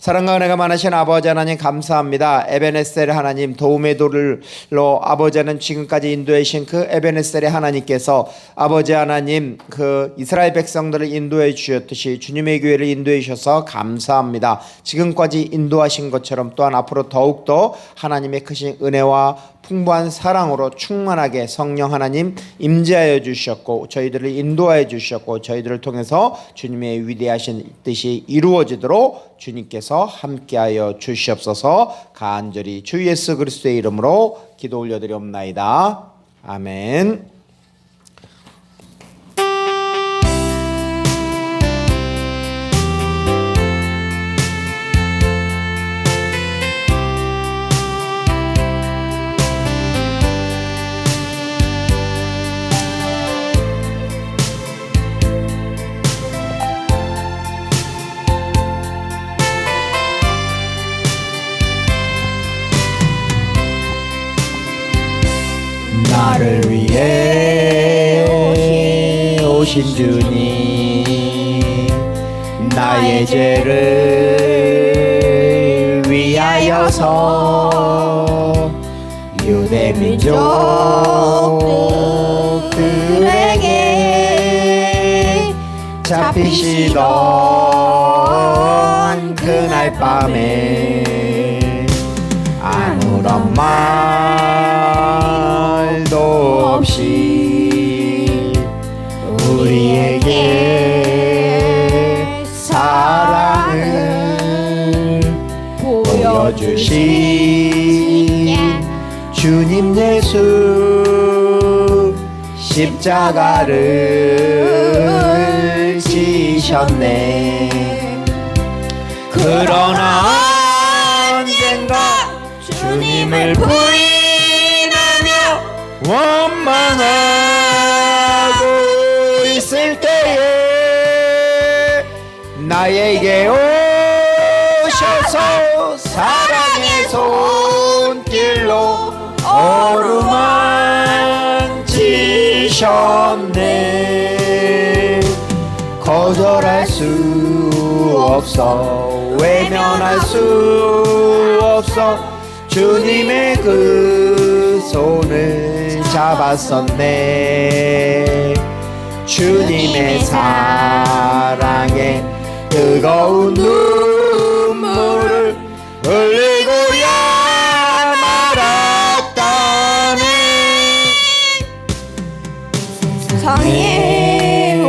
사랑과 은혜가 많으신 아버지 하나님 감사합니다. 에베네셀 하나님 도움의 돌로 아버지는 지금까지 인도해 주신 그 에베네셀의 하나님께서 아버지 하나님 그 이스라엘 백성들을 인도해 주셨듯이 주님의 교회를 인도해 주셔서 감사합니다. 지금까지 인도하신 것처럼 또한 앞으로 더욱더 하나님의 크신 은혜와 풍부한 사랑으로 충만하게 성령 하나님 임재하여 주셨고 저희들을 인도하여 주셨고 저희들을 통해서 주님의 위대하신 뜻이 이루어지도록 주님께서 함께하여 주시옵소서. 간절히 주 예수 그리스도의 이름으로 기도 올려드리옵나이다. 아멘. 나를 위해 오신 주님 나의 죄를 위하여서 유대 민족들에게 잡히시던 그날 밤에 아무런 말도 없이 우리에게 사랑을 보여주신 주님 예수 십자가를 지셨네. 그러나 언젠가 주님을 원망하고 있을 때에 나에게 오셔서 사랑의 손길로 어루만지셨네. 거절할 수 없어 외면할 수 없어 주님의 그 손을 잡았었네. 주님의 사랑에 뜨거운 눈물을 흘리고야 말았다네. 세상에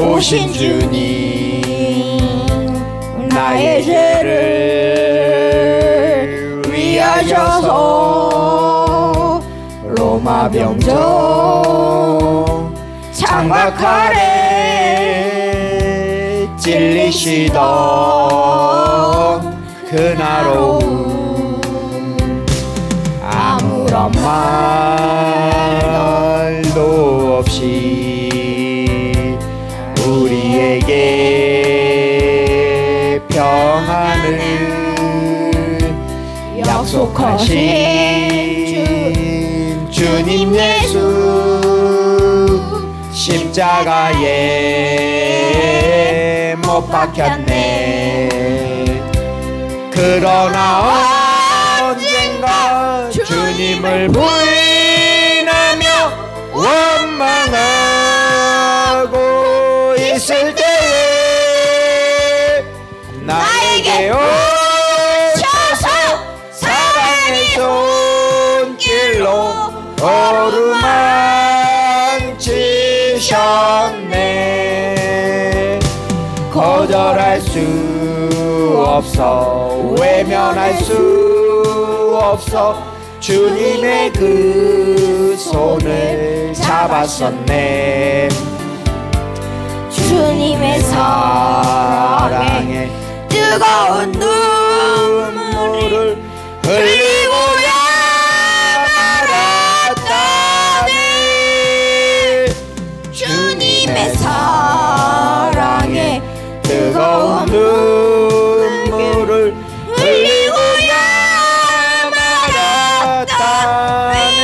오신 주님 나의 죄를 위하셔서 로마 병정 장막 아래 찔리시던 그날 오후 아무런 말도 없이 우리에게 평안을 약속하신 주님 예수 십자가에 못 박혔네. 그러나 언젠가 주님을 부인하며 원망하고 있을 때에 나에게 오셔서 사랑의 손길로 어루만지셨네. 거절할 수 없어 외면할 수 없어 주님의 그 손을 잡았었네. 주님의 사랑에 뜨거운 눈물을 흘리고야 말았다네. 주님의 사랑에 뜨거운 눈물을 흘리고야 말았다네.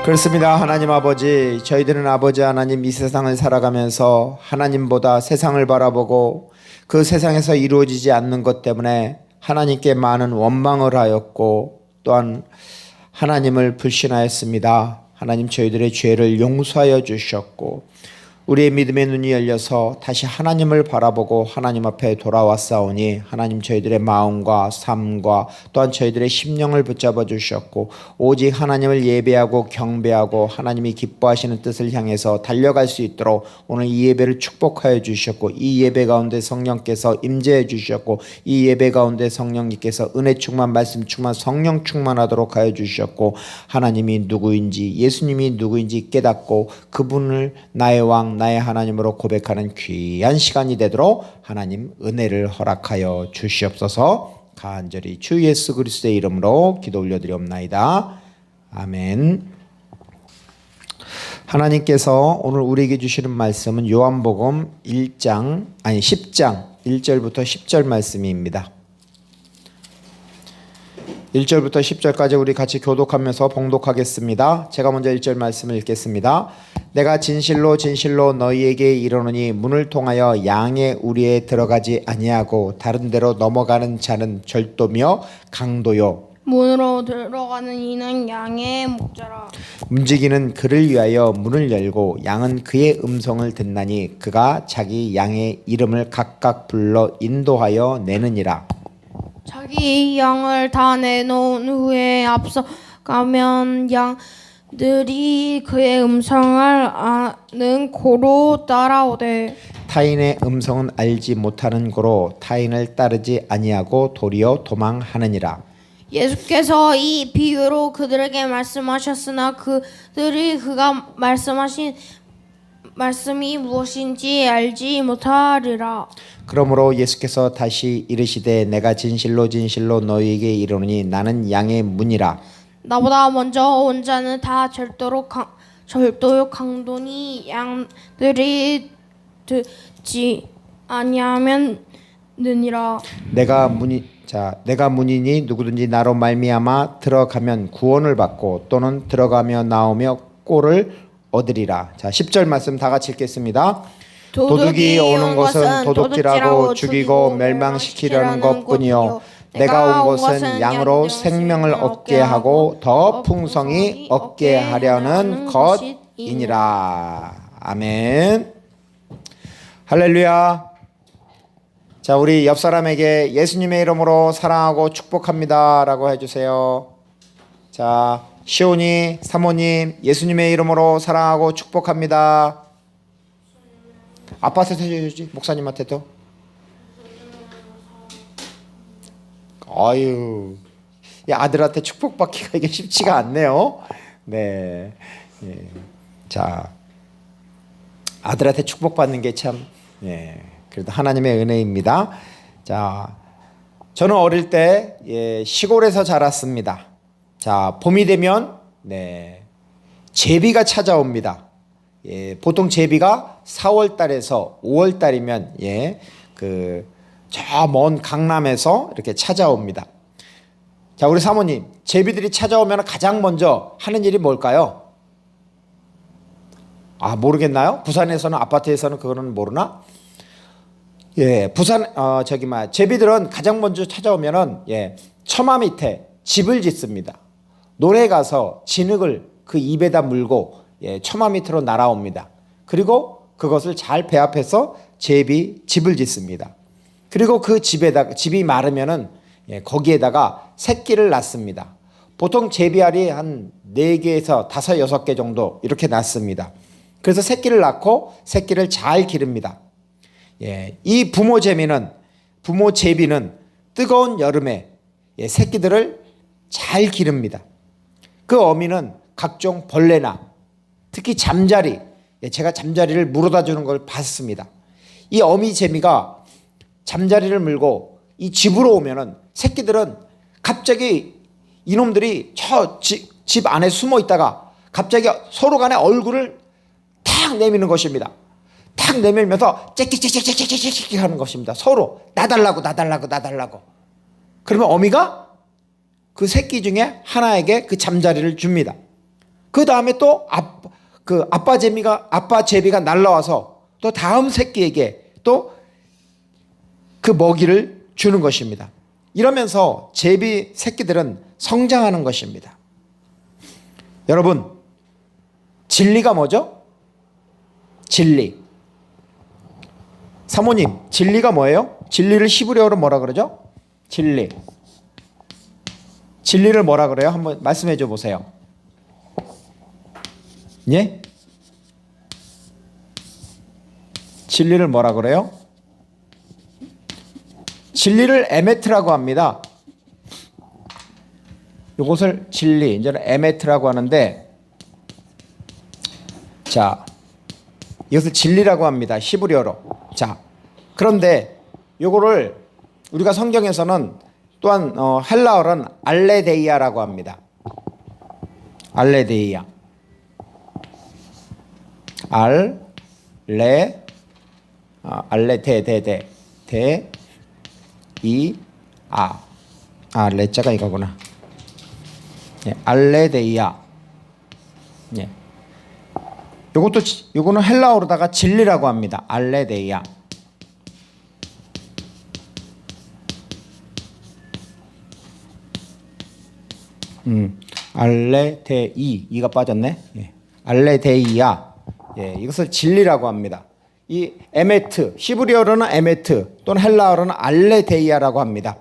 그렇습니다. 하나님 아버지, 저희들은 아버지 하나님 이 세상을 살아가면서 하나님보다 세상을 바라보고 그 세상에서 이루어지지 않는 것 때문에 하나님께 많은 원망을 하였고 또한 하나님을 불신하였습니다. 하나님 저희들의 죄를 용서하여 주셨고 우리의 믿음의 눈이 열려서 다시 하나님을 바라보고 하나님 앞에 돌아왔사오니 하나님 저희들의 마음과 삶과 또한 저희들의 심령을 붙잡아 주셨고 오직 하나님을 예배하고 경배하고 하나님이 기뻐하시는 뜻을 향해서 달려갈 수 있도록 오늘 이 예배를 축복하여 주셨고 이 예배 가운데 성령께서 임재해 주셨고 이 예배 가운데 성령님께서 은혜 충만 말씀 충만 성령 충만하도록 하여 주셨고 하나님이 누구인지 예수님이 누구인지 깨닫고 그분을 나의 왕 나의 하나님으로 고백하는 귀한 시간이 되도록 하나님 은혜를 허락하여 주시옵소서. 간절히 주 예수 그리스도의 이름으로 기도 올려드리옵나이다. 아멘. 하나님께서 오늘 우리에게 주시는 말씀은 요한복음 10장 1절부터 10절 말씀입니다. 1절부터 10절까지 우리 같이 교독하면서 봉독하겠습니다. 제가 먼저 1절 말씀을 읽겠습니다. 내가 진실로 진실로 너희에게 이르노니 문을 통하여 양의 우리에 들어가지 아니하고 다른 데로 넘어가는 자는 절도며 강도요 문으로 들어가는 이는 양의 목자라. 움직이는 그를 위하여 문을 열고 양은 그의 음성을 듣나니 그가 자기 양의 이름을 각각 불러 인도하여 내느니라. 자기 양을 다 내놓은 후에 앞서가면 양들이 그의 음성을 아는 고로 따라오되 타인의 음성은 알지 못하는 고로 타인을 따르지 아니하고 도리어 도망하느니라. 예수께서 이 비유로 그들에게 말씀하셨으나 그들이 그가 말씀하신 말씀이 무엇인지 알지 못하리라. 그러므로 예수께서 다시 이르시되 내가 진실로 진실로 너희에게 이르노니 나는 양의 문이라. 나보다 먼저 온 자는 다 절도요 강도니 양들이 듣지 아니하면 느니라. 내가 문이니 누구든지 나로 말미암아 들어가면 구원을 받고 또는 들어가며 나오며 꼴을 얻으리라. 자, 10절 말씀 다 같이 읽겠습니다. 도둑이 오는 것은 도둑질하고 죽이고 멸망시키려는 것뿐이요 내가 온 것은 양으로 생명을 얻게 하고 더 풍성히 얻게 하려는 것이니라. 아멘. 할렐루야. 자, 우리 옆 사람에게 예수님의 이름으로 사랑하고 축복합니다 라고 해주세요. 자, 시온이 사모님 예수님의 이름으로 사랑하고 축복합니다. 아빠한테 해주지 목사님한테도. 아유, 이 아들한테 축복받기가 이게 쉽지가 않네요. 네, 예. 자, 아들한테 축복받는 게 참, 예, 그래도 하나님의 은혜입니다. 자, 저는 어릴 때 시골에서 자랐습니다. 자, 봄이 되면 제비가 찾아옵니다. 보통 제비가 4월 달에서 5월 달이면 저 먼 강남에서 이렇게 찾아옵니다. 자, 우리 사모님, 제비들이 찾아오면 가장 먼저 하는 일이 뭘까요? 아, 모르겠나요? 부산에서는 아파트에서는 그거는 모르나? 제비들은 가장 먼저 찾아오면은 처마 밑에 집을 짓습니다. 논에 가서 진흙을 그 입에다 물고 처마 밑으로 날아옵니다. 그리고 그것을 잘 배합해서 집을 짓습니다. 그리고 그 집이 마르면은 거기에다가 새끼를 낳습니다. 보통 제비알이 한 4개에서 5, 6개 정도 이렇게 낳습니다. 그래서 새끼를 낳고 새끼를 잘 기릅니다. 이 부모 제비는 뜨거운 여름에 새끼들을 잘 기릅니다. 그 어미는 각종 벌레나 특히 잠자리, 제가 잠자리를 물어다 주는 걸 봤습니다. 이 어미 제비가 잠자리를 물고 이 집으로 오면은 새끼들은 갑자기 이놈들이 저 집 안에 숨어 있다가 갑자기 서로 간에 얼굴을 탁 내미는 것입니다. 탁 내밀면서 짹짹짹짹짹짹 하는 것입니다. 서로 나달라고. 그러면 어미가 그 새끼 중에 하나에게 그 잠자리를 줍니다. 그 다음에 또 아빠 제비가 날라와서 또 다음 새끼에게 또 그 먹이를 주는 것입니다. 이러면서 제비 새끼들은 성장하는 것입니다. 여러분, 진리가 뭐죠? 진리. 사모님, 진리가 뭐예요? 진리를 히브리어로 뭐라 그러죠? 진리. 진리를 뭐라 그래요? 한번 말씀해 줘 보세요. 예? 진리를 뭐라 그래요? 진리를 에메트라고 합니다. 이것을 진리, 이제는 에메트라고 하는데, 자, 이것을 진리라고 합니다. 히브리어로. 자, 그런데 이거를 우리가 성경에서는 또한 헬라어는 알레데이아라고 합니다. 알레데이아. 레자가 이거구나. 예, 알레데이아. 예. 요거는 헬라어로다가 진리라고 합니다. 알레데이아. 이가 빠졌네. 예. 알레데이아. 예, 이것을 진리라고 합니다. 이 에메트, 히브리어로는 에메트 또는 헬라어로는 알레데이아라고 합니다.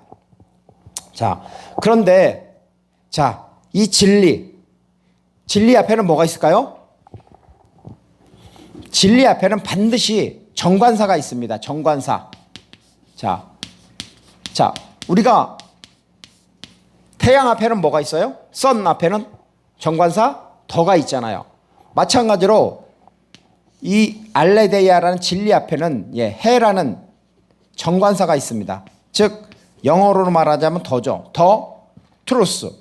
자, 그런데 자, 이 진리 앞에는 뭐가 있을까요? 진리 앞에는 반드시 정관사가 있습니다. 정관사. 자, 우리가 태양 앞에는 뭐가 있어요? 선 앞에는 정관사 더가 있잖아요. 마찬가지로 이 알레데이아라는 진리 앞에는 해라는 정관사가 있습니다. 즉 영어로 말하자면 더죠. 더, 트루스.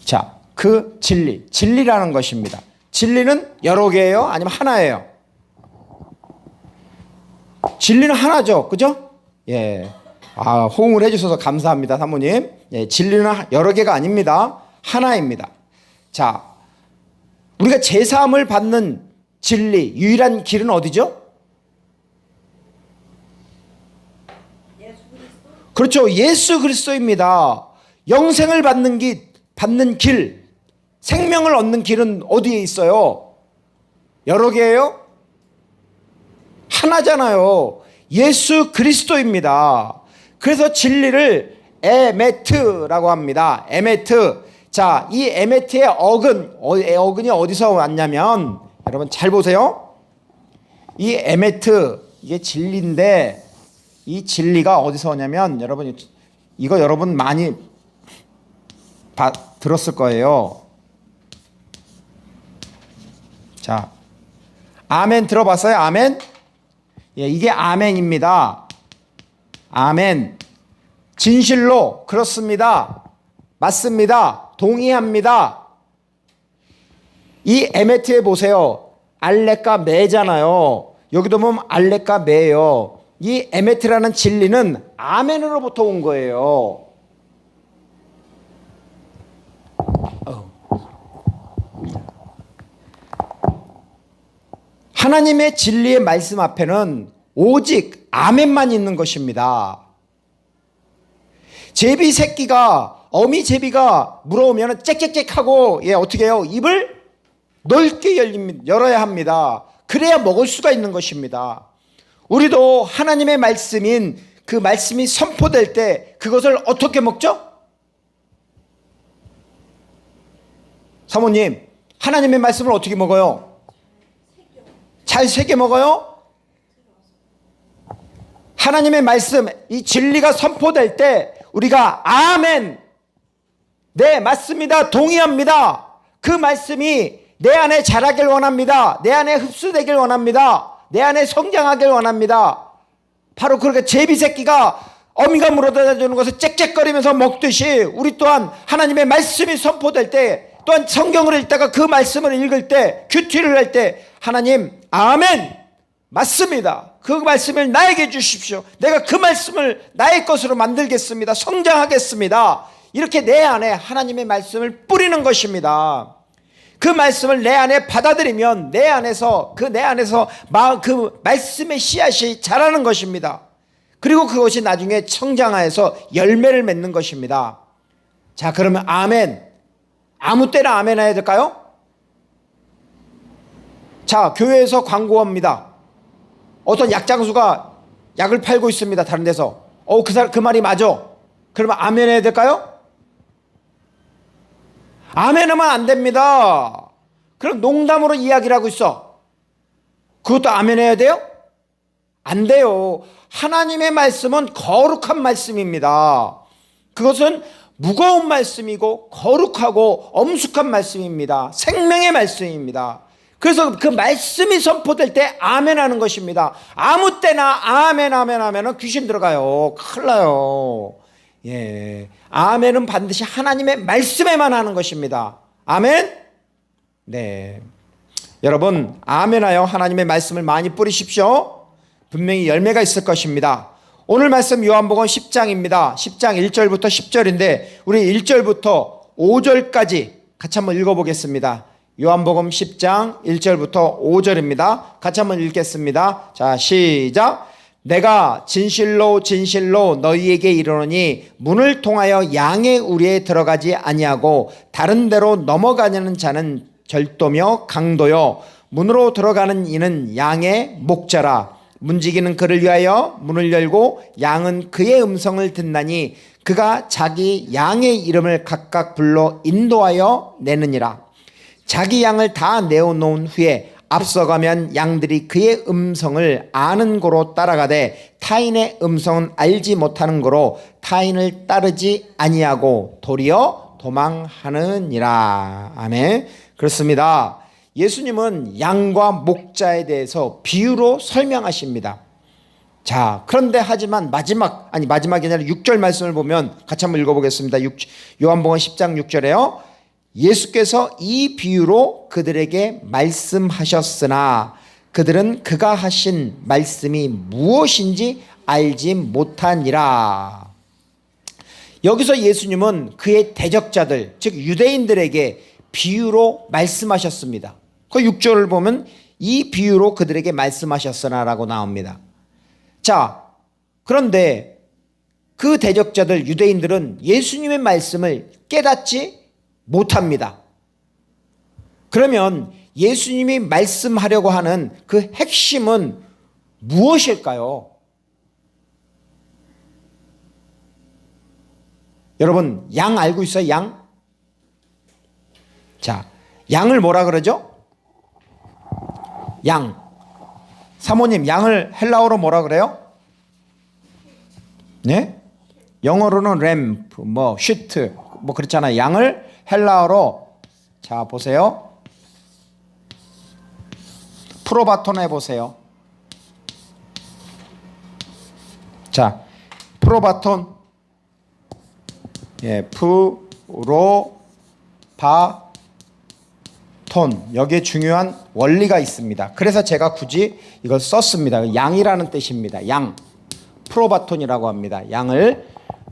자, 그 진리라는 것입니다. 진리는 여러 개예요? 아니면 하나예요? 진리는 하나죠. 그죠? 예. 호응을 해주셔서 감사합니다, 사모님. 예, 진리는 여러 개가 아닙니다. 하나입니다. 자, 우리가 제사함을 받는 진리, 유일한 길은 어디죠? 그렇죠. 예수 그리스도입니다. 영생을 받는 길, 생명을 얻는 길은 어디에 있어요? 여러 개예요? 하나잖아요. 예수 그리스도입니다. 그래서 진리를 에메트라고 합니다. 에메트. 자, 이 에메트의 어근이 어디서 왔냐면, 여러분 잘 보세요. 이 에메트, 이게 진리인데, 이 진리가 어디서 오냐면, 여러분 많이 들었을 거예요. 자, 아멘 들어봤어요? 아멘? 예, 이게 아멘입니다. 아멘. 진실로 그렇습니다. 맞습니다. 동의합니다. 이 에메트에 보세요. 알레까 메잖아요. 여기도 보면 알레까 메예요. 이 에메트라는 진리는 아멘으로부터 온 거예요. 하나님의 진리의 말씀 앞에는 오직 아멘만 있는 것입니다. 제비 새끼가, 어미 제비가 물어오면 짹짹짹하고 어떻게 해요? 입을 넓게 열어야 합니다. 그래야 먹을 수가 있는 것입니다. 우리도 하나님의 말씀인 그 말씀이 선포될 때 그것을 어떻게 먹죠? 사모님, 하나님의 말씀을 어떻게 먹어요? 잘 새겨 먹어요? 하나님의 말씀, 이 진리가 선포될 때 우리가 아멘, 네 맞습니다, 동의합니다, 그 말씀이 내 안에 자라길 원합니다, 내 안에 흡수되길 원합니다, 내 안에 성장하길 원합니다. 바로 그렇게 제비 새끼가 어미가 물어다 주는 것을 짹짹거리면서 먹듯이 우리 또한 하나님의 말씀이 선포될 때, 또한 성경을 읽다가 그 말씀을 읽을 때, 큐티를 할 때 하나님 아멘, 맞습니다, 그 말씀을 나에게 주십시오, 내가 그 말씀을 나의 것으로 만들겠습니다, 성장하겠습니다, 이렇게 내 안에 하나님의 말씀을 뿌리는 것입니다. 그 말씀을 내 안에 받아들이면 내 안에서 그 말씀의 씨앗이 자라는 것입니다. 그리고 그것이 나중에 성장하여서 열매를 맺는 것입니다. 자, 그러면 아멘. 아무 때나 아멘 해야 될까요? 자, 교회에서 광고합니다. 어떤 약장수가 약을 팔고 있습니다. 다른 데서. 그 말이 맞아. 그러면 아멘 해야 될까요? 아멘 하면 안 됩니다. 그럼 농담으로 이야기를 하고 있어. 그것도 아멘 해야 돼요? 안 돼요. 하나님의 말씀은 거룩한 말씀입니다. 그것은 무거운 말씀이고 거룩하고 엄숙한 말씀입니다. 생명의 말씀입니다. 그래서 그 말씀이 선포될 때 아멘 하는 것입니다. 아무 때나 아멘 하면은 귀신 들어가요. 큰일 나요. 예, 아멘은 반드시 하나님의 말씀에만 하는 것입니다. 아멘? 네. 여러분, 아멘하여 하나님의 말씀을 많이 뿌리십시오. 분명히 열매가 있을 것입니다. 오늘 말씀 요한복음 10장입니다. 10장 1절부터 10절인데 우리 1절부터 5절까지 같이 한번 읽어보겠습니다. 요한복음 10장 1절부터 5절입니다. 같이 한번 읽겠습니다. 자, 시작. 내가 진실로 진실로 너희에게 이르노니 문을 통하여 양의 우리에 들어가지 아니하고 다른 데로 넘어가려는 자는 절도며 강도요 문으로 들어가는 이는 양의 목자라. 문지기는 그를 위하여 문을 열고 양은 그의 음성을 듣나니 그가 자기 양의 이름을 각각 불러 인도하여 내느니라. 자기 양을 다 내어놓은 후에 앞서가면 양들이 그의 음성을 아는 고로 따라가되 타인의 음성은 알지 못하는 고로 타인을 따르지 아니하고 도리어 도망하느니라. 아멘. 그렇습니다. 예수님은 양과 목자에 대해서 비유로 설명하십니다. 자, 그런데 하지만 마지막이 아니라 6절 말씀을 보면 같이 한번 읽어보겠습니다. 요한복음 10장 6절에요. 예수께서 이 비유로 그들에게 말씀하셨으나 그들은 그가 하신 말씀이 무엇인지 알지 못하니라. 여기서 예수님은 그의 대적자들, 즉 유대인들에게 비유로 말씀하셨습니다. 그 6절을 보면 이 비유로 그들에게 말씀하셨으나 라고 나옵니다. 자, 그런데 그 대적자들 유대인들은 예수님의 말씀을 깨닫지 못합니다. 그러면 예수님이 말씀하려고 하는 그 핵심은 무엇일까요? 여러분, 양 알고 있어요? 양? 자, 양을 뭐라 그러죠? 양. 사모님, 양을 헬라어로 뭐라 그래요? 네? 영어로는 램프, 슈트, 그렇잖아요. 양을 헬라어로, 자, 보세요. 프로바톤 해보세요. 자, 프로바톤. 예, 여기에 중요한 원리가 있습니다. 그래서 제가 굳이 이걸 썼습니다. 양이라는 뜻입니다. 양. 프로바톤이라고 합니다. 양을.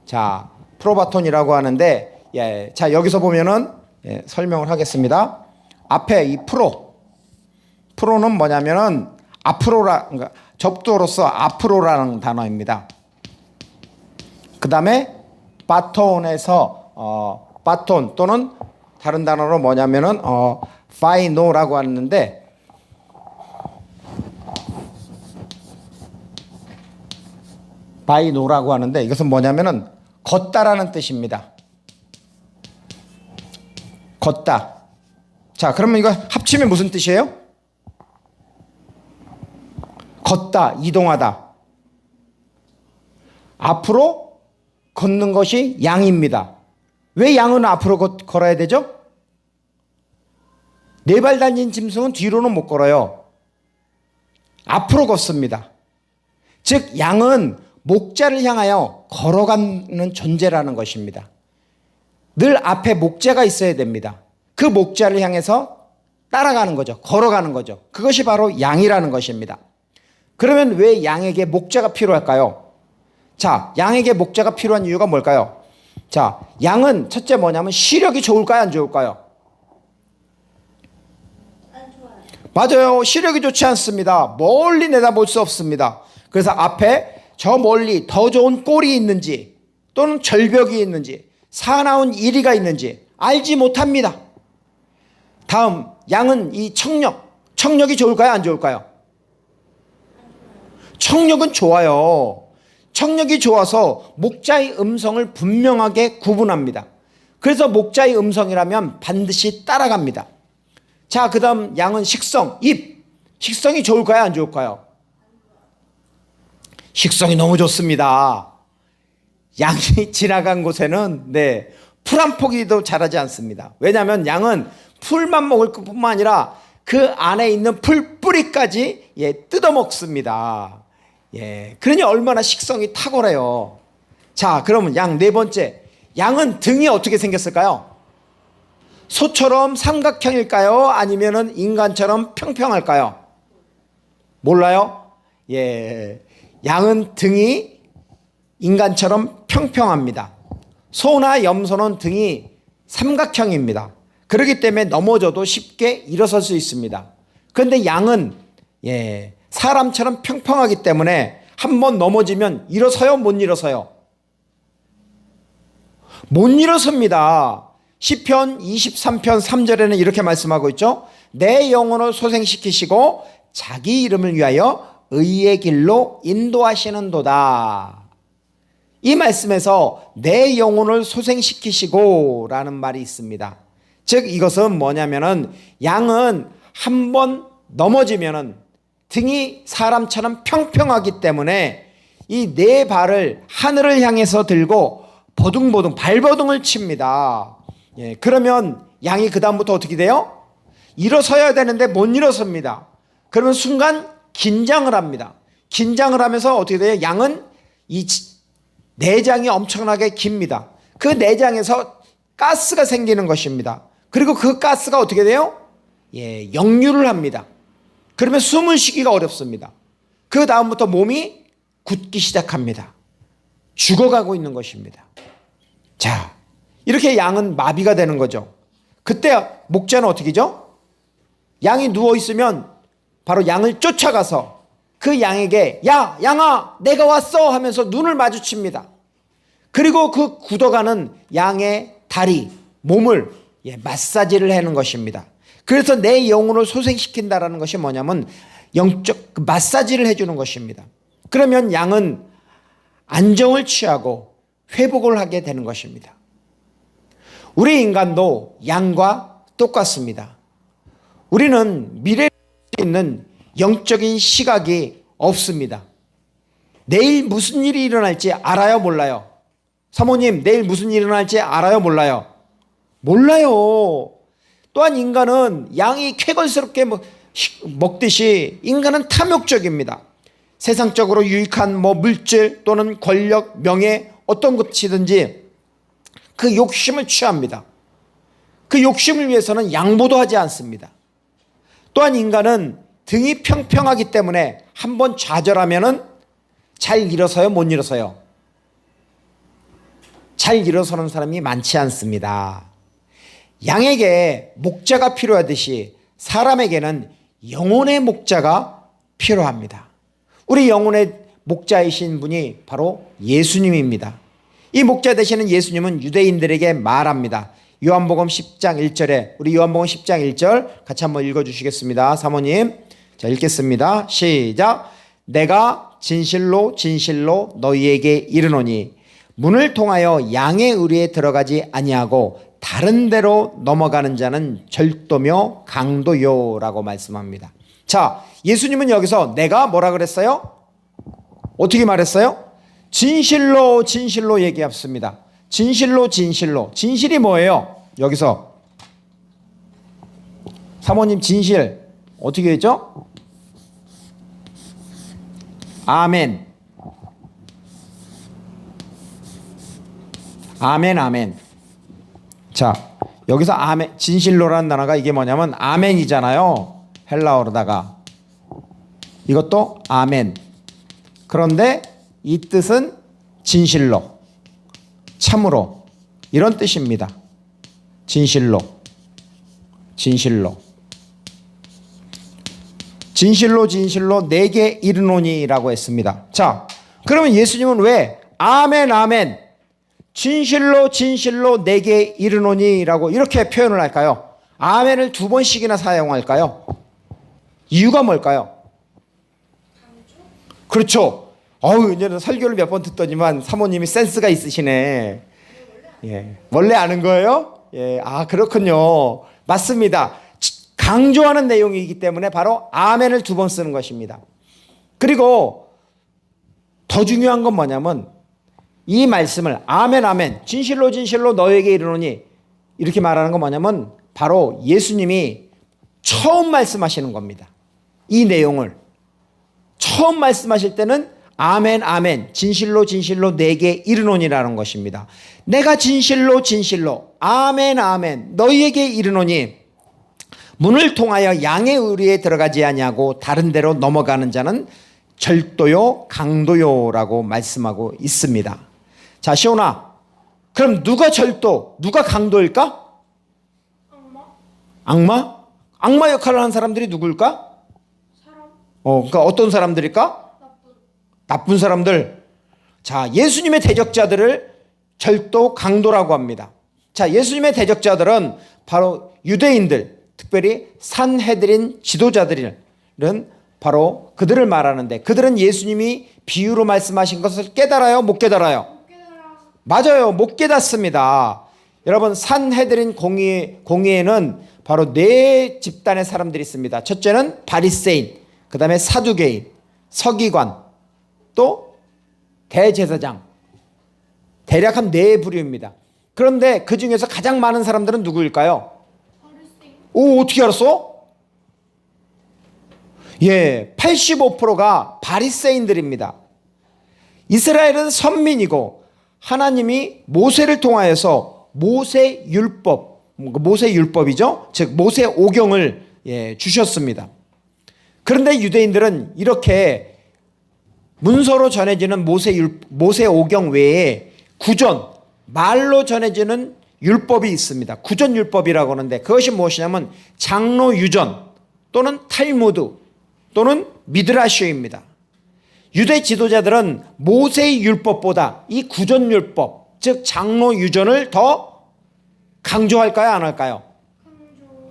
자, 프로바톤이라고 하는데, 예, 자, 여기서 보면은, 예, 설명을 하겠습니다. 앞에 이 프로는 뭐냐면은 그러니까 접두어로서 앞으로라는 단어입니다. 그 다음에 바톤에서 바톤 또는 다른 단어로 뭐냐면은 파이노라고 하는데, 바이노라고 하는데 이것은 뭐냐면은 걷다라는 뜻입니다. 걷다. 자, 그러면 이거 합치면 무슨 뜻이에요? 걷다, 이동하다. 앞으로 걷는 것이 양입니다. 왜 양은 앞으로 걸어야 되죠? 네 발 달린 짐승은 뒤로는 못 걸어요. 앞으로 걷습니다. 즉, 양은 목자를 향하여 걸어가는 존재라는 것입니다. 늘 앞에 목자가 있어야 됩니다. 그 목자를 향해서 따라가는 거죠. 걸어가는 거죠. 그것이 바로 양이라는 것입니다. 그러면 왜 양에게 목자가 필요할까요? 자, 양에게 목자가 필요한 이유가 뭘까요? 자, 양은 첫째 뭐냐면 시력이 좋을까요, 안 좋을까요? 맞아요. 시력이 좋지 않습니다. 멀리 내다볼 수 없습니다. 그래서 앞에 저 멀리 더 좋은 꼴이 있는지 또는 절벽이 있는지 사나운 이리가 있는지 알지 못합니다. 다음, 양은 이 청력이 좋을까요, 안 좋을까요? 청력은 좋아요. 청력이 좋아서 목자의 음성을 분명하게 구분합니다. 그래서 목자의 음성이라면 반드시 따라갑니다. 자, 그 다음 양은 식성, 입. 식성이 좋을까요, 안 좋을까요? 식성이 너무 좋습니다. 양이 지나간 곳에는 풀 한 포기도 자라지 않습니다. 왜냐하면 양은 풀만 먹을 뿐만 아니라 그 안에 있는 풀 뿌리까지 뜯어먹습니다. 그러니 얼마나 식성이 탁월해요. 자, 그러면 양 네 번째. 양은 등이 어떻게 생겼을까요? 소처럼 삼각형일까요? 아니면은 인간처럼 평평할까요? 몰라요? 양은 등이 인간처럼 평평합니다. 소나 염소는 등이 삼각형입니다. 그렇기 때문에 넘어져도 쉽게 일어설 수 있습니다. 그런데 양은 사람처럼 평평하기 때문에 한번 넘어지면 일어서요, 못 일어서요? 못 일어섭니다. 시편 23편 3절에는 이렇게 말씀하고 있죠. 내 영혼을 소생시키시고 자기 이름을 위하여 의의 길로 인도하시는도다. 이 말씀에서 내 영혼을 소생시키시고 라는 말이 있습니다. 즉 이것은 뭐냐면은 양은 한번 넘어지면은 등이 사람처럼 평평하기 때문에 이 네 발을 하늘을 향해서 들고 버둥버둥 발버둥을 칩니다. 그러면 양이 그 다음부터 어떻게 돼요? 일어서야 되는데 못 일어섭니다. 그러면 순간 긴장을 합니다. 긴장을 하면서 어떻게 돼요? 양은 이 내장이 엄청나게 깁니다. 그 내장에서 가스가 생기는 것입니다. 그리고 그 가스가 어떻게 돼요? 역류를 합니다. 그러면 숨을 쉬기가 어렵습니다. 그 다음부터 몸이 굳기 시작합니다. 죽어가고 있는 것입니다. 자, 이렇게 양은 마비가 되는 거죠. 그때 목자는 어떻게 하죠? 양이 누워있으면 바로 양을 쫓아가서 그 양에게 야, 양아, 내가 왔어 하면서 눈을 마주칩니다. 그리고 그 굳어가는 양의 다리, 몸을 마사지를 하는 것입니다. 그래서 내 영혼을 소생시킨다라는 것이 뭐냐면 영적 마사지를 해주는 것입니다. 그러면 양은 안정을 취하고 회복을 하게 되는 것입니다. 우리 인간도 양과 똑같습니다. 우리는 미래에 있는 영적인 시각이 없습니다. 내일 무슨 일이 일어날지 알아요, 몰라요? 사모님, 내일 무슨 일이 일어날지 알아요, 몰라요? 몰라요. 또한 인간은 양이 쾌걸스럽게 먹듯이 인간은 탐욕적입니다. 세상적으로 유익한 물질 또는 권력, 명예 어떤 것이든지 그 욕심을 취합니다. 그 욕심을 위해서는 양보도 하지 않습니다. 또한 인간은 등이 평평하기 때문에 한번 좌절하면은 잘 일어서요, 못 일어서요? 잘 일어서는 사람이 많지 않습니다. 양에게 목자가 필요하듯이 사람에게는 영혼의 목자가 필요합니다. 우리 영혼의 목자이신 분이 바로 예수님입니다. 이 목자 되시는 예수님은 유대인들에게 말합니다. 요한복음 10장 1절에 우리 요한복음 10장 1절 같이 한번 읽어주시겠습니다. 사모님, 자 읽겠습니다. 시작. 내가 진실로 진실로 너희에게 이르노니 문을 통하여 양의 의리에 들어가지 아니하고 다른 데로 넘어가는 자는 절도며 강도요라고 말씀합니다. 자, 예수님은 여기서 내가 뭐라 그랬어요? 어떻게 말했어요? 진실로 진실로 얘기했습니다. 진실로 진실로. 진실이 뭐예요? 여기서 사모님 진실 어떻게 했죠? 아멘. 아멘 아멘. 자, 여기서 아멘, 진실로라는 단어가 이게 뭐냐면 아멘이잖아요. 헬라어로다가 이것도 아멘. 그런데 이 뜻은 진실로, 참으로, 이런 뜻입니다. 진실로. 진실로. 진실로 진실로 내게 이르노니라고 했습니다. 자, 그러면 예수님은 왜 아멘 아멘 진실로 진실로 내게 이르노니라고 이렇게 표현을 할까요? 아멘을 두 번씩이나 사용할까요? 이유가 뭘까요? 그렇죠. 이제는 설교를 몇 번 듣더니만 사모님이 센스가 있으시네. 예, 원래 아는 거예요? 예, 그렇군요. 맞습니다. 강조하는 내용이기 때문에 바로 아멘을 두 번 쓰는 것입니다. 그리고 더 중요한 건 뭐냐면 이 말씀을 아멘 아멘 진실로 진실로 너에게 이르노니 이렇게 말하는 건 뭐냐면 바로 예수님이 처음 말씀하시는 겁니다. 이 내용을 처음 말씀하실 때는 아멘 아멘 진실로 진실로 내게 이르노니라는 것입니다. 내가 진실로 진실로 아멘 아멘 너희에게 이르노니 문을 통하여 양의 의리에 들어가지 아니하고 다른 데로 넘어가는 자는 절도요 강도요라고 말씀하고 있습니다. 자, 시온아, 그럼 누가 절도, 누가 강도일까? 악마? 악마 역할을 하는 사람들이 누굴까? 그러니까 어떤 사람들일까? 나쁜 사람들. 자, 예수님의 대적자들을 절도 강도라고 합니다. 자, 예수님의 대적자들은 바로 유대인들, 특별히 산헤드린 지도자들은 바로 그들을 말하는데 그들은 예수님이 비유로 말씀하신 것을 깨달아요? 못 깨달아요? 맞아요. 못 깨닫습니다. 여러분, 산헤드린 공의에는 바로 네 집단의 사람들이 있습니다. 첫째는 바리새인, 그 다음에 사두개인, 서기관, 또 대제사장. 대략 한 네 부류입니다. 그런데 그 중에서 가장 많은 사람들은 누구일까요? 오, 어떻게 알았어? 예, 85%가 바리새인들입니다. 이스라엘은 선민이고 하나님이 모세를 통하여서 모세율법이죠. 즉 모세 오경을 주셨습니다. 그런데 유대인들은 이렇게 문서로 전해지는 모세 오경 외에 구전, 말로 전해지는 율법이 있습니다. 구전율법이라고 하는데 그것이 무엇이냐면 장로 유전 또는 탈무드 또는 미드라시입니다. 유대 지도자들은 모세의 율법보다 이 구전율법, 즉 장로 유전을 더 강조할까요? 안 할까요?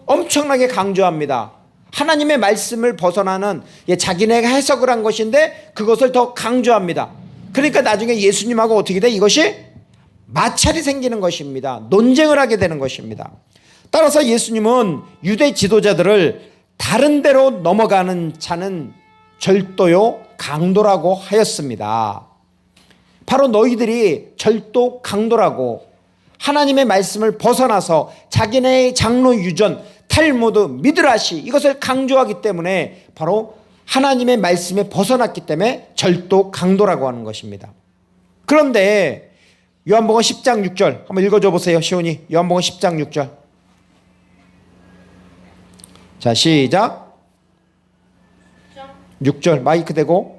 엄청나게 강조합니다. 하나님의 말씀을 벗어나는 자기네가 해석을 한 것인데 그것을 더 강조합니다. 그러니까 나중에 예수님하고 어떻게 돼? 이것이 마찰이 생기는 것입니다. 논쟁을 하게 되는 것입니다. 따라서 예수님은 유대 지도자들을 다른 데로 넘어가는 자는 절도요 강도라고 하였습니다. 바로 너희들이 절도 강도라고 하나님의 말씀을 벗어나서 자기네의 장로 유전, 탈무드, 미드라시 이것을 강조하기 때문에 바로 하나님의 말씀에 벗어났기 때문에 절도 강도라고 하는 것입니다. 그런데 요한복음 10장 6절 한번 읽어줘 보세요. 시온이 요한복음 10장 6절. 자, 시작. 6절 마이크 대고.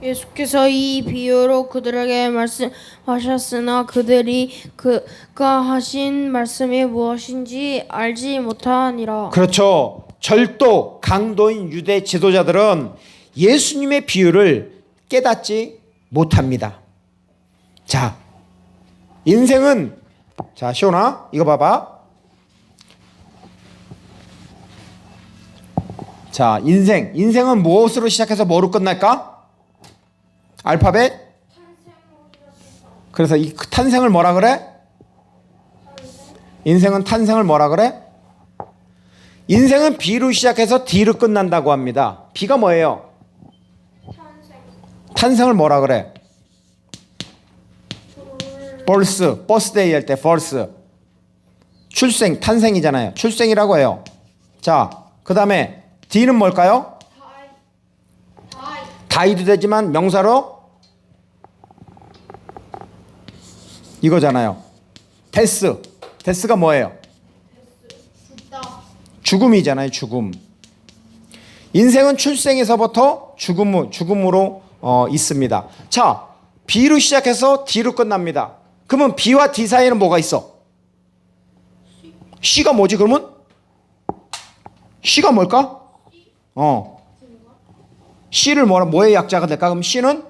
예수께서 이 비유로 그들에게 말씀하셨으나 그들이 그가 하신 말씀이 무엇인지 알지 못하니라. 그렇죠. 절도 강도인 유대 지도자들은 예수님의 비유를 깨닫지 못합니다. 자, 인생은 자, 시온아 이거 봐봐. 자, 인생은 무엇으로 시작해서 뭐로 끝날까? 알파벳? 그래서 이 탄생을 뭐라 그래? 인생은 탄생을 뭐라 그래? 인생은 B로 시작해서 D로 끝난다고 합니다. B가 뭐예요? 탄생을 뭐라 그래? 버스데이 할 때 birth. 출생, 탄생이잖아요. 출생이라고 해요. 자, 그 다음에 D는 뭘까요? 다이도 되지만 명사로 이거잖아요. 데스가 뭐예요? 죽음이잖아요. 죽음. 인생은 출생에서부터 죽음으로 있습니다. 자, B로 시작해서 D로 끝납니다. 그러면 B와 D 사이에는 뭐가 있어? C가 뭐지 그러면? C가 뭘까? C를 뭐의 약자가 될까? 그럼 C는?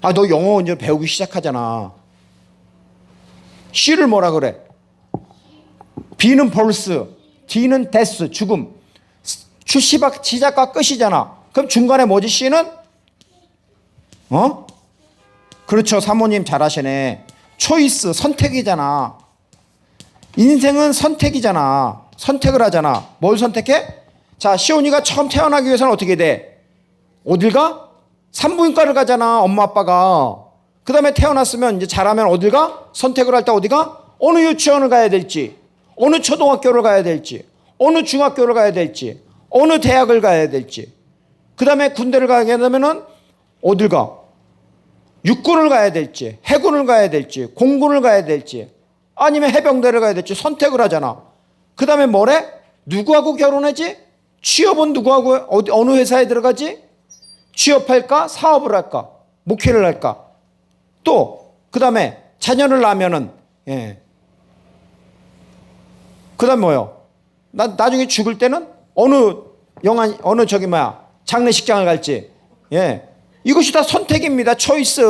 너 영어 이제 배우기 시작하잖아. C를 뭐라 그래? B는 벌스, D는 데스, 죽음. 시작과 끝이잖아. 그럼 중간에 뭐지? C는? 그렇죠. 사모님 잘하시네. 초이스, 선택이잖아. 인생은 선택이잖아. 선택을 하잖아. 뭘 선택해? 자, 시온이가 처음 태어나기 위해서는 어떻게 돼? 어딜 가? 산부인과를 가잖아. 엄마 아빠가. 그 다음에 태어났으면 이제 자라면 어딜 가? 선택을 할 때 어디 가? 어느 유치원을 가야 될지, 어느 초등학교를 가야 될지, 어느 중학교를 가야 될지, 어느 대학을 가야 될지. 그 다음에 군대를 가게 되면은 어딜 가? 육군을 가야 될지, 해군을 가야 될지, 공군을 가야 될지, 아니면 해병대를 가야 될지 선택을 하잖아. 그 다음에 뭐래? 누구하고 결혼하지? 취업은 누구하고 어느 회사에 들어가지? 취업할까? 사업을 할까? 목회를 할까? 또 그 다음에 자녀를 낳으면은 그 다음에 뭐요? 나중에 죽을 때는 어느 장례식장을 갈지. 이것이 다 선택입니다. 초이스.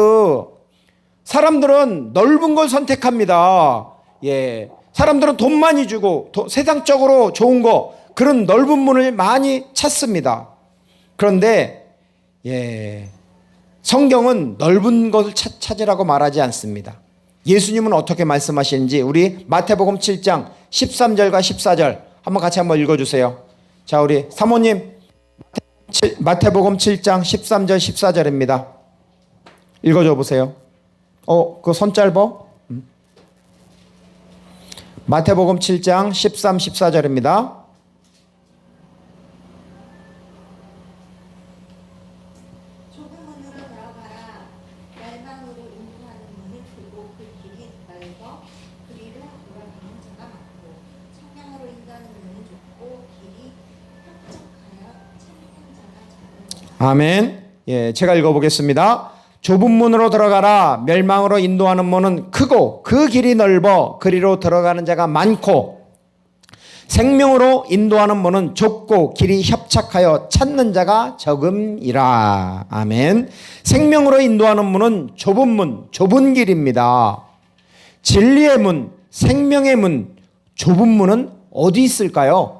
사람들은 넓은 걸 선택합니다. 사람들은 돈 많이 주고 세상적으로 좋은 거, 그런 넓은 문을 많이 찾습니다. 그런데 성경은 넓은 것을 찾으라고 말하지 않습니다. 예수님은 어떻게 말씀하시는지 우리 마태복음 7장 13절과 14절 한번 읽어주세요. 자, 우리 사모님 마태복음 7장 13절 14절입니다. 읽어줘 보세요. 그 손 짧어? 마태복음 7장 13, 14절입니다. 아멘. 제가 읽어보겠습니다. 좁은 문으로 들어가라. 멸망으로 인도하는 문은 크고 그 길이 넓어 그리로 들어가는 자가 많고, 생명으로 인도하는 문은 좁고 길이 협착하여 찾는 자가 적음이라. 아멘. 생명으로 인도하는 문은 좁은 문, 좁은 길입니다. 진리의 문, 생명의 문, 좁은 문은 어디 있을까요?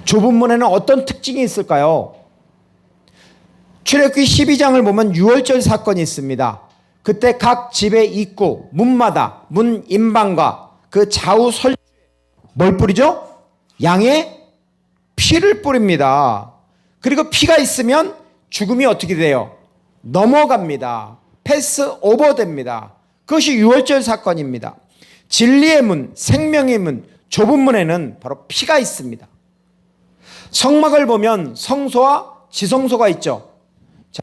좁은 문에는 어떤 특징이 있을까요? 출애굽기 12장을 보면 유월절 사건이 있습니다. 그때 각 집의 입구, 문마다 문 임방과 그 좌우 설주에 뭘 뿌리죠? 양의 피를 뿌립니다. 그리고 피가 있으면 죽음이 어떻게 돼요? 넘어갑니다. 패스 오버됩니다. 그것이 유월절 사건입니다. 진리의 문, 생명의 문, 좁은 문에는 바로 피가 있습니다. 성막을 보면 성소와 지성소가 있죠. 자,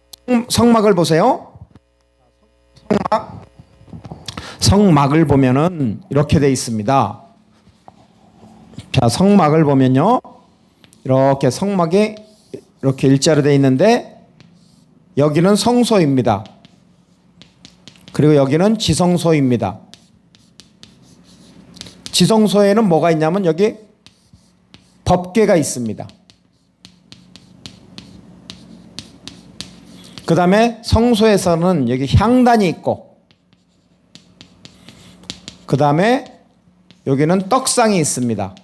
성막을 보세요. 성막을 보면은 이렇게 되어 있습니다. 자, 성막을 보면요, 이렇게 성막이 이렇게 일자로 되어 있는데, 여기는 성소입니다. 그리고 여기는 지성소입니다. 지성소에는 뭐가 있냐면 여기 법궤가 있습니다. 그 다음에 성소에서는 여기 향단이 있고, 그 다음에 여기는 떡상이 있습니다.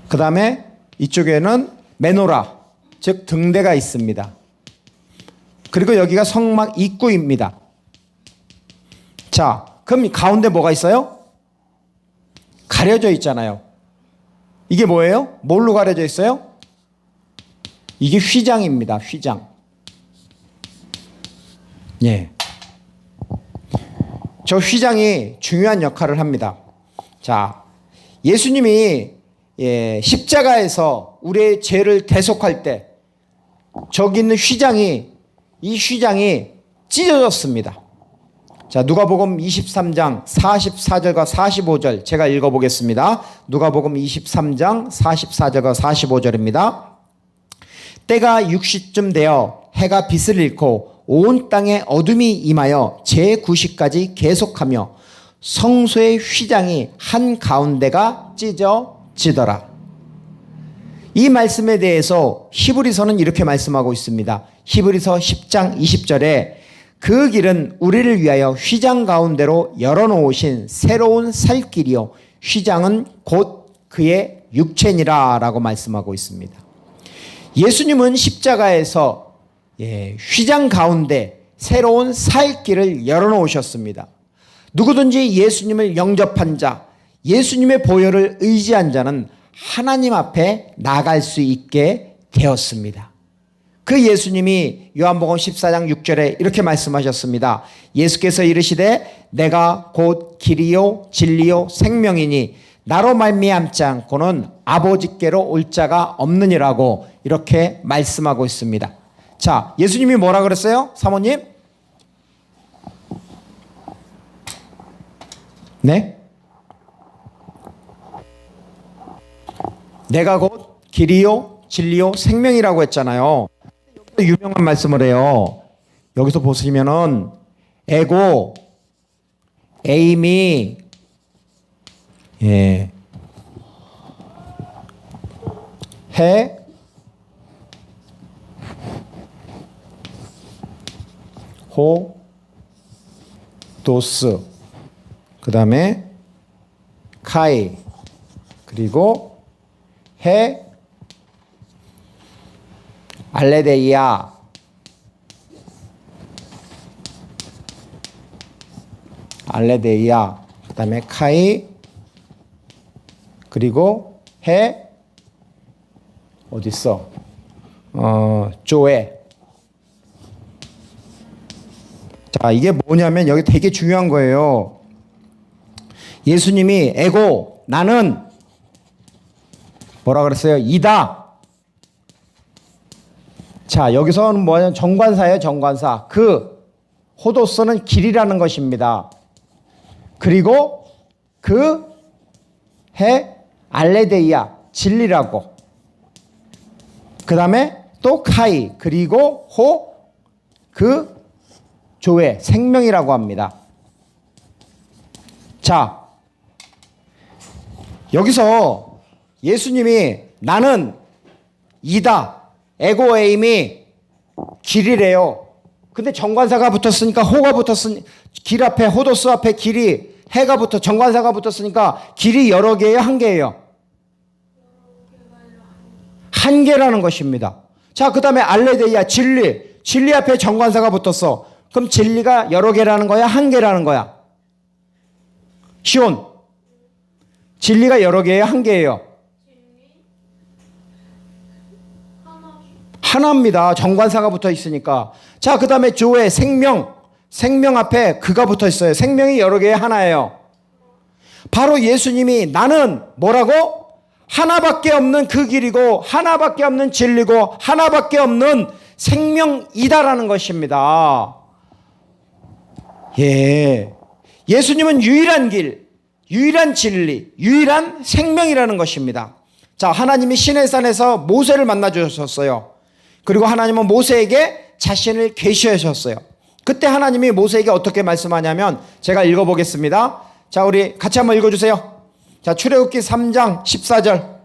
그 다음에 이쪽에는 메노라, 즉 등대가 있습니다. 그리고 여기가 성막 입구입니다. 자, 그럼 가운데 뭐가 있어요? 가려져 있잖아요. 이게 뭐예요? 뭘로 가려져 있어요? 이게 휘장입니다. 휘장. 저 휘장이 중요한 역할을 합니다. 자, 예수님이 십자가에서 우리의 죄를 대속할 때 저기 있는 휘장이, 이 휘장이 찢어졌습니다. 자, 누가복음 23장 44절과 45절 제가 읽어보겠습니다. 누가복음 23장 44절과 45절입니다. 때가 6시쯤 되어 해가 빛을 잃고 온 땅에 어둠이 임하여 제9시까지 계속하며 성소의 휘장이 한가운데가 찢어지더라. 이 말씀에 대해서 히브리서는 이렇게 말씀하고 있습니다. 히브리서 10장 20절에 그 길은 우리를 위하여 휘장 가운데로 열어놓으신 새로운 살 길이요 휘장은 곧 그의 육체니라 라고 말씀하고 있습니다. 예수님은 십자가에서 휘장 가운데 새로운 살 길을 열어놓으셨습니다. 누구든지 예수님을 영접한 자, 예수님의 보혈을 의지한 자는 하나님 앞에 나갈 수 있게 되었습니다. 그 예수님이 요한복음 14장 6절에 이렇게 말씀하셨습니다. 예수께서 이르시되 내가 곧 길이요 진리요 생명이니 나로 말미암지 않고는 아버지께로 올 자가 없느니라고 이렇게 말씀하고 있습니다. 자, 예수님이 뭐라 그랬어요? 사모님? 네? 내가 곧 길이요 진리요 생명이라고 했잖아요. 유명한 말씀을 해요. 여기서 보시면은 에고, 에임이 해, 호, 도스, 그 다음에 카이, 그리고 해, 알레데이아, 그 다음에 카이, 그리고 해, 어딨어? 조에. 자, 이게 뭐냐면 여기 되게 중요한 거예요. 예수님이 에고, 나는 뭐라 그랬어요? 이다. 자, 여기서는 뭐냐면 정관사예요, 정관사. 그 호도스는 길이라는 것입니다. 그리고 그 해 알레데이아 진리라고. 그 다음에 또 카이 그리고 호 그 조회 생명이라고 합니다. 자, 여기서 예수님이 나는 이다. 에고에임이 길이래요. 근데 정관사가 붙었으니까 호가 붙었으니 길 앞에 호도스 앞에 길이 해가 붙어 정관사가 붙었으니까 길이 여러 개예요, 한 개예요? 한 개라는 것입니다. 자, 그 다음에 알레데이아 진리 앞에 정관사가 붙었어. 그럼 진리가 여러 개라는 거야, 한 개라는 거야? 시온, 진리가 여러 개예요, 한 개예요? 하나입니다. 정관사가 붙어 있으니까. 자, 그 다음에 조에 생명 앞에 그가 붙어 있어요. 생명이 여러 개의 하나예요. 바로 예수님이 나는 뭐라고? 하나밖에 없는 그 길이고 하나밖에 없는 진리고 하나밖에 없는 생명이다라는 것입니다. 예. 예수님은 유일한 길, 유일한 진리, 유일한 생명이라는 것입니다. 자, 하나님이 시내산에서 모세를 만나 주셨어요. 그리고 하나님은 모세에게 자신을 계시하셨어요. 그때 하나님이 모세에게 어떻게 말씀하냐면 제가 읽어보겠습니다. 자, 우리 같이 한번 읽어주세요. 자, 출애굽기 3장 14절.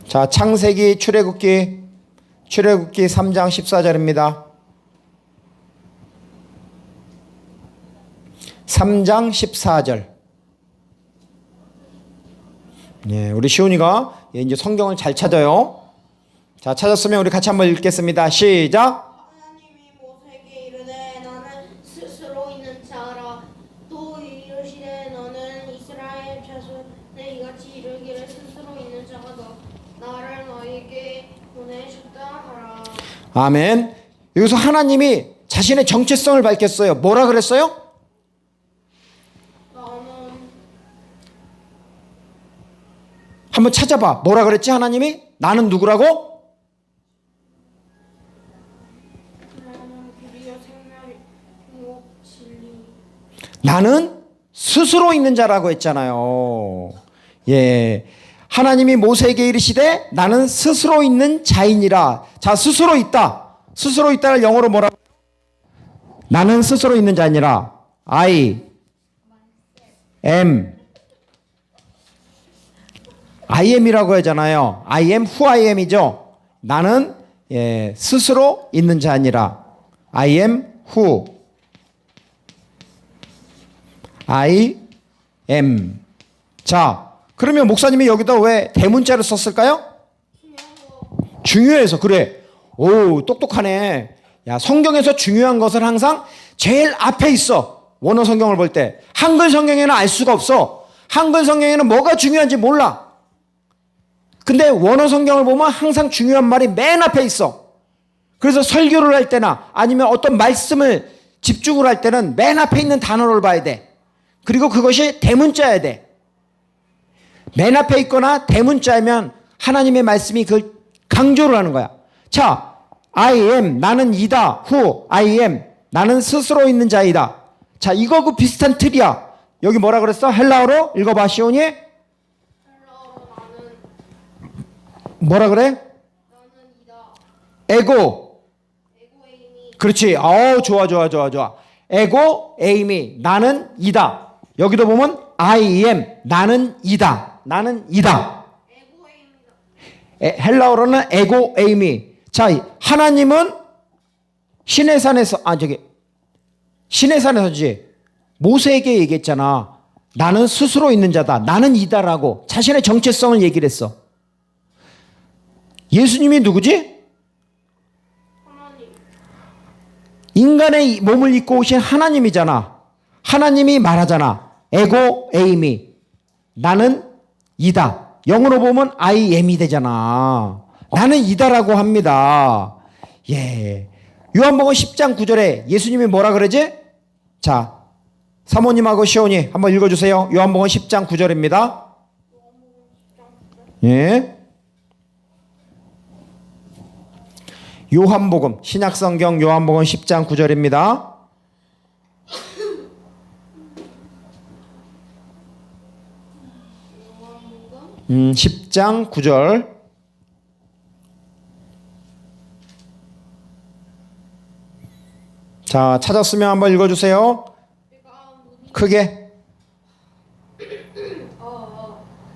자, 창세기 출애굽기 3장 14절입니다. 3장 14절. 예, 우리 시온이가 이제 성경을 잘 찾아요. 자, 찾았으면 우리 같이 한번 읽겠습니다. 시작. 하나님이 모세에게 이르되 나는 스스로 있는 자라. 또 이르시되 너는 이스라엘 자손에 이같이 이르기를 스스로 있는 자가 나를 너희에게 보내셨다 하라. 아멘. 여기서 하나님이 자신의 정체성을 밝혔어요. 뭐라 그랬어요? 한번 찾아봐. 뭐라 그랬지 하나님이? 나는 누구라고? 나는 길이요 나는 스스로 있는 자라고 했잖아요. 예. 하나님이 모세에게 이르시되 나는 스스로 있는 자이니라. 자, 스스로 있다. 스스로 있다를 영어로 뭐라고? 나는 스스로 있는 자니라. I am. I am이라고 하잖아요. I am who I am이죠. 나는 스스로 있는 자니라. I am who I am. 자, 그러면 목사님이 여기다 왜 대문자를 썼을까요? 중요해서. 그래. 오, 똑똑하네. 야, 성경에서 중요한 것은 항상 제일 앞에 있어. 원어 성경을 볼 때. 한글 성경에는 알 수가 없어. 한글 성경에는 뭐가 중요한지 몰라. 근데 원어 성경을 보면 항상 중요한 말이 맨 앞에 있어. 그래서 설교를 할 때나 아니면 어떤 말씀을 집중을 할 때는 맨 앞에 있는 단어를 봐야 돼. 그리고 그것이 대문자여야 돼. 맨 앞에 있거나 대문자이면 하나님의 말씀이 그걸 강조를 하는 거야. 자, I am, 나는 이다. who, I am, 나는 스스로 있는 자이다. 자, 이거 그 비슷한 틀이야. 여기 뭐라 그랬어? 헬라어로 읽어봐, 시온이. 헬라어로 나는 뭐라 그래? 나는 이다. 에고. 에고에임이 그렇지. 좋아. 에고, 에임이, 나는 이다. 여기도 보면 I am, 나는 이다. 나는 이다. 에고에임이다. 헬라어로는 에고, 에임이. 자, 하나님은 신의 산에서, 신의 산에서지. 모세에게 얘기했잖아. 나는 스스로 있는 자다. 나는 이다라고 자신의 정체성을 얘기를 했어. 예수님이 누구지? 하나님. 인간의 몸을 입고 오신 하나님이잖아. 하나님이 말하잖아. 에고 에이미, 나는 이다. 영어로 보면 I am이 되잖아. 나는 이다라고 합니다. 예. 요한복음 10장 9절에 예수님이 뭐라 그러지? 자, 사모님하고 시온이 한번 읽어주세요. 요한복음 10장 9절입니다. 예. 요한복음, 신약성경 요한복음 10장 9절입니다. 요한복음 10장 9절. 자, 찾았으면 한번 읽어주세요. 크게.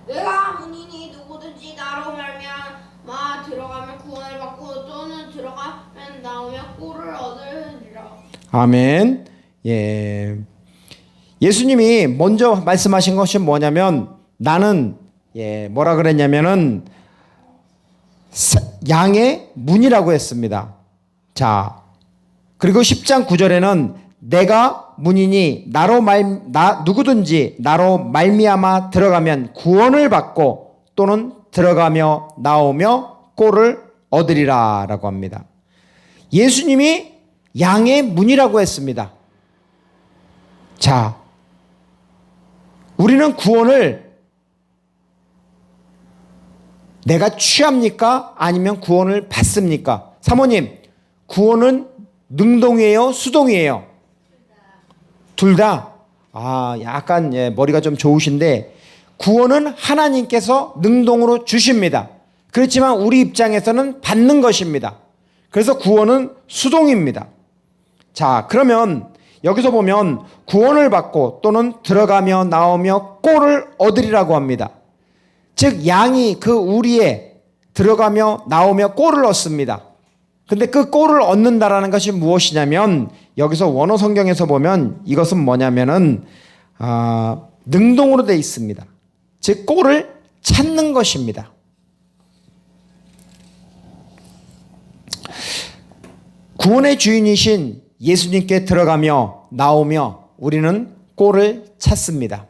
내가 문이니 누구든지 나로 말미암아 들어가면 구원을 받고 또는 들어가면 나오며 꼴을 얻으리라. 아멘. 예. 예수님이 먼저 말씀하신 것이 뭐냐면 나는 뭐라 그랬냐면은 양의 문이라고 했습니다. 자, 그리고 10장 9절에는 내가 문이니 누구든지 나로 말미암아 들어가면 구원을 받고 또는 들어가며 나오며 꼴을 얻으리라 라고 합니다. 예수님이 양의 문이라고 했습니다. 자, 우리는 구원을 내가 취합니까? 아니면 구원을 받습니까? 사모님, 구원은 능동이에요? 수동이에요? 둘 다? 약간 머리가 좀 좋으신데 구원은 하나님께서 능동으로 주십니다. 그렇지만 우리 입장에서는 받는 것입니다. 그래서 구원은 수동입니다. 자, 그러면 여기서 보면 구원을 받고 또는 들어가며 나오며 꼴을 얻으리라고 합니다. 즉 양이 그 우리에 들어가며 나오며 꼴을 얻습니다. 근데 그 꼴을 얻는다라는 것이 무엇이냐면 여기서 원어 성경에서 보면 이것은 뭐냐면은 능동으로 되어 있습니다. 즉 꼴을 찾는 것입니다. 구원의 주인이신 예수님께 들어가며 나오며 우리는 꼴을 찾습니다.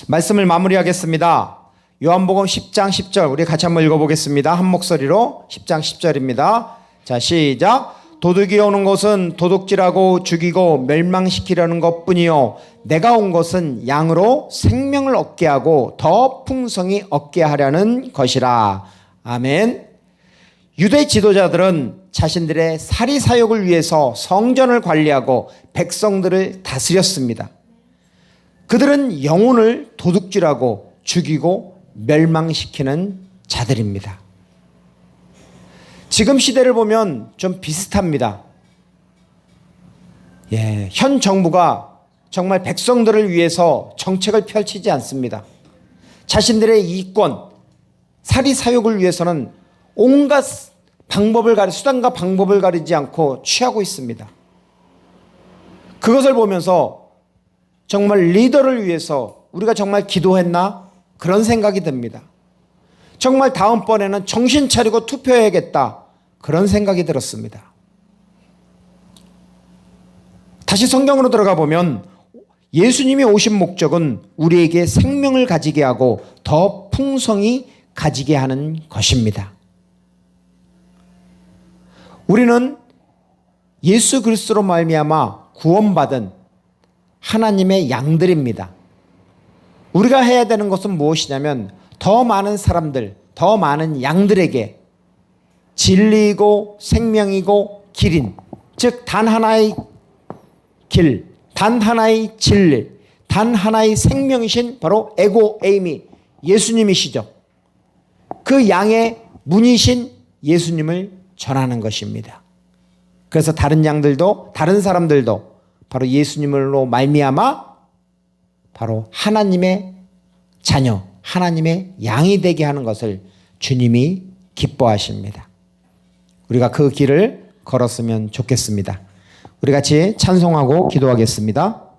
말씀을 마무리하겠습니다. 요한복음 10장 10절 우리 같이 한번 읽어보겠습니다. 한 목소리로 10장 10절입니다. 자, 시작. 도둑이 오는 것은 도둑질하고 죽이고 멸망시키려는 것뿐이요 내가 온 것은 양으로 생명을 얻게 하고 더 풍성히 얻게 하려는 것이라. 아멘. 유대 지도자들은 자신들의 사리 사욕을 위해서 성전을 관리하고 백성들을 다스렸습니다. 그들은 영혼을 도둑질하고 죽이고 멸망시키는 자들입니다. 지금 시대를 보면 좀 비슷합니다. 현 정부가 정말 백성들을 위해서 정책을 펼치지 않습니다. 자신들의 이권, 사리 사욕을 위해서는 온갖 수단과 방법을 가리지 않고 취하고 있습니다. 그것을 보면서 정말 리더를 위해서 우리가 정말 기도했나? 그런 생각이 듭니다. 정말 다음번에는 정신 차리고 투표해야겠다. 그런 생각이 들었습니다. 다시 성경으로 들어가 보면 예수님이 오신 목적은 우리에게 생명을 가지게 하고 더 풍성히 가지게 하는 것입니다. 우리는 예수 그리스도로 말미암아 구원받은 하나님의 양들입니다. 우리가 해야 되는 것은 무엇이냐면 더 많은 사람들, 더 많은 양들에게 진리이고 생명이고 길인, 즉 단 하나의 길, 단 하나의 진리, 단 하나의 생명이신 바로 에고 에이미 예수님이시죠. 그 양의 문이신 예수님을 전하는 것입니다. 그래서 다른 양들도, 다른 사람들도 바로 예수님으로 말미암아 바로 하나님의 자녀, 하나님의 양이 되게 하는 것을 주님이 기뻐하십니다. 우리가 그 길을 걸었으면 좋겠습니다. 우리 같이 찬송하고 기도하겠습니다.